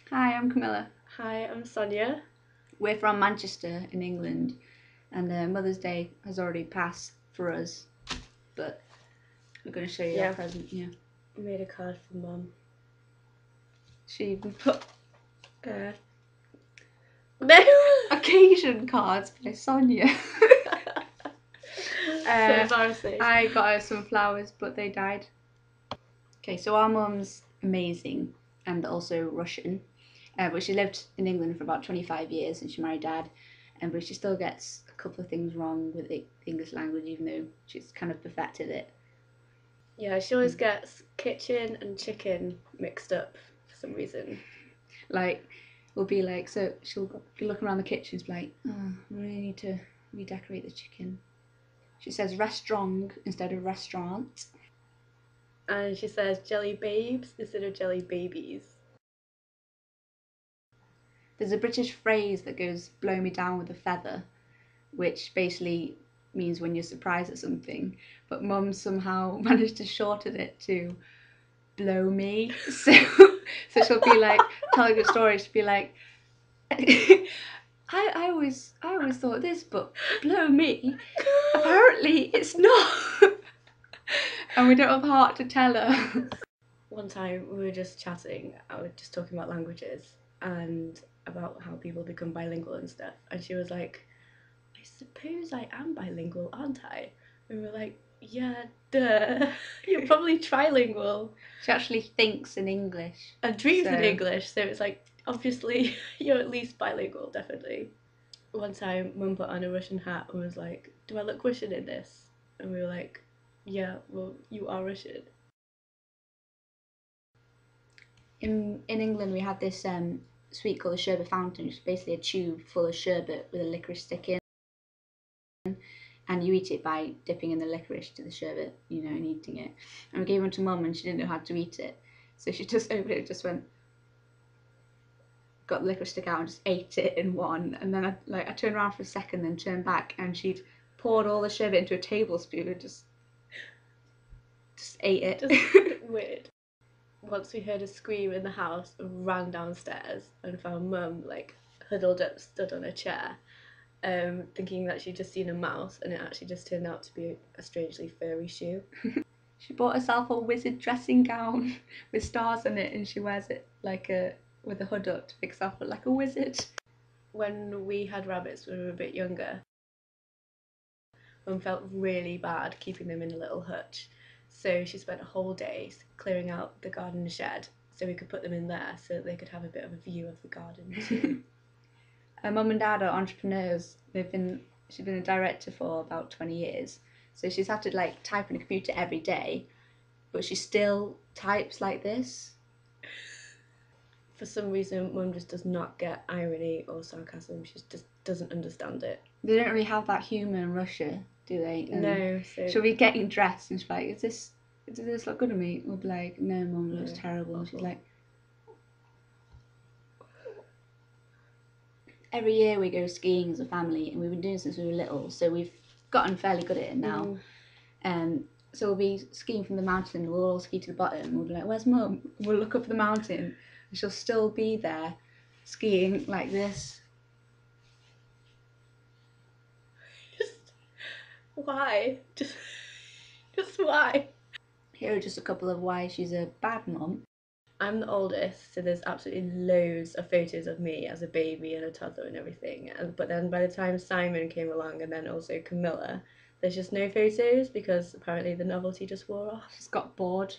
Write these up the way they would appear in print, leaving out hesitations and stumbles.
Hi, I'm Camilla. Hi, I'm Sonia. We're from Manchester in England, and Mother's Day has already passed for us, but we're going to show you our Yeah. present here. I made a card for Mum. She even put No! occasion cards by Sonia. So embarrassing. I got her some flowers, but they died. Okay, so our mum's amazing and also Russian, but she lived in England for about 25 years and she married Dad, but she still gets a couple of things wrong with the English language, even though she's kind of perfected it. Yeah, she always gets kitchen and chicken mixed up for some reason. Like, we'll be like, so she'll be looking around the kitchen, she'll be like, oh, we really need to redecorate the chicken. She says restaurant instead of restaurant. And she says jelly babes instead of jelly babies. There's a British phrase that goes, blow me down with a feather, which basically means when you're surprised at something, but Mum somehow managed to shorten it to blow me. So she'll be like telling a story, she'll be like, I always thought this, but blow me, apparently it's not. And we don't have heart to tell her. One time we were just chatting, I was just talking about languages and about how people become bilingual and stuff, and she was like, I suppose I am bilingual, aren't I? And we were like, yeah, duh. You're probably trilingual. She actually thinks in English. And dreams in English, so it's like, obviously, you're at least bilingual, definitely. One time, Mum put on a Russian hat and was like, do I look Russian in this? And we were like, yeah, well, you are Russian. In England, we had this sweet called the sherbet fountain, which is basically a tube full of sherbet with a licorice stick in. And you eat it by dipping in the licorice to the sherbet, and eating it. And we gave one to Mum, and she didn't know how to eat it, so she just opened it, just went, got the licorice stick out, and just ate it in one. And then I turned around for a second, then turned back, and she'd poured all the sherbet into a tablespoon and just ate it. Just weird. Once we heard a scream in the house and ran downstairs and found Mum like huddled up, stood on a chair, thinking that she'd just seen a mouse, and it actually just turned out to be a strangely furry shoe. She bought herself a wizard dressing gown with stars in it, and she wears it with a hood up to make herself look like a wizard. When we had rabbits when we were a bit younger, Mum felt really bad keeping them in a little hutch, so she spent a whole day clearing out the garden shed so we could put them in there so that they could have a bit of a view of the garden too. Her mum and dad are entrepreneurs. She's been a director for about 20 years, so she's had to type on a computer every day, but she still types like this. For some reason, Mum just does not get irony or sarcasm. She just doesn't understand it. They don't really have that humour in Russia, do they? No. So she'll be getting dressed and she'll be like, does this look good on me? We'll be like, no, Mum, it looks terrible. And she's like, every year we go skiing as a family, and we've been doing it since we were little, so we've gotten fairly good at it now. So we'll be skiing from the mountain, and we'll all ski to the bottom, and we'll be like, where's Mum? We'll look up the mountain, and she'll still be there skiing like this. Why? Just why? Here are just a couple of why she's a bad mum. I'm the oldest, so there's absolutely loads of photos of me as a baby and a toddler and everything. But then by the time Simon came along, and then also Camilla, there's just no photos because apparently the novelty just wore off. She's got bored.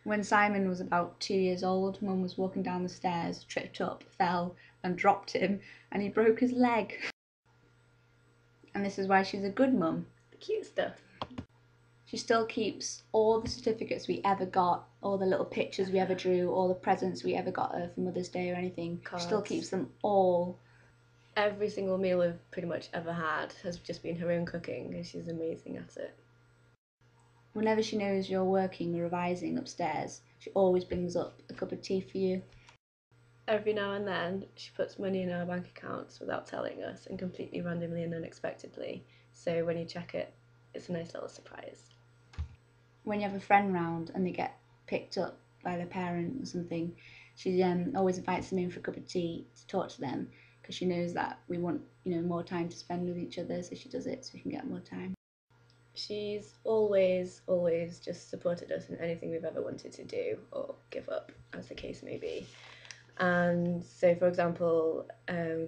When Simon was about 2 years old, Mum was walking down the stairs, tripped up, fell, and dropped him, and he broke his leg. And this is why she's a good mum. The cute stuff. She still keeps all the certificates we ever got, all the little pictures we ever drew, all the presents we ever got her for Mother's Day or anything. Cards. She still keeps them all. Every single meal we've pretty much ever had has just been her own cooking, and she's amazing at it. Whenever she knows you're working or revising upstairs, she always brings up a cup of tea for you. Every now and then, she puts money in our bank accounts without telling us, and completely randomly and unexpectedly. So when you check it, it's a nice little surprise. When you have a friend round and they get picked up by their parent or something, she always invites them in for a cup of tea to talk to them, because she knows that we want, more time to spend with each other, so she does it so we can get more time. She's always just supported us in anything we've ever wanted to do or give up, as the case may be. And so, for example,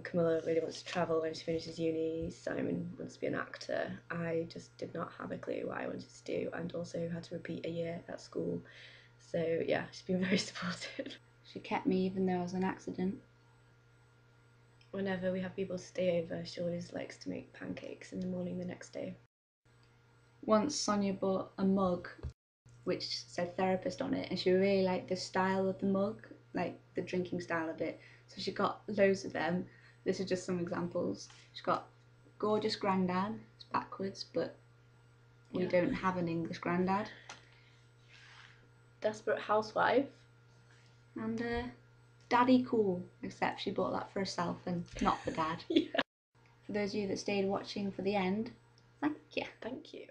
Camilla really wants to travel when she finishes uni. Simon wants to be an actor. I just did not have a clue what I wanted to do, and also had to repeat a year at school. So yeah, she's been very supportive. She kept me even though I was an accident. Whenever we have people stay over, she always likes to make pancakes in the morning the next day. Once Sonia bought a mug which said therapist on it, and she really liked the style of the mug, like the drinking style of it. So she got loads of them. This is just some examples. She got Gorgeous Grandad, it's backwards, but we don't have an English Grandad. Desperate Housewife. And Daddy Cool, except she bought that for herself and not for Dad. Yeah. For those of you that stayed watching for the end, thank you. Thank you.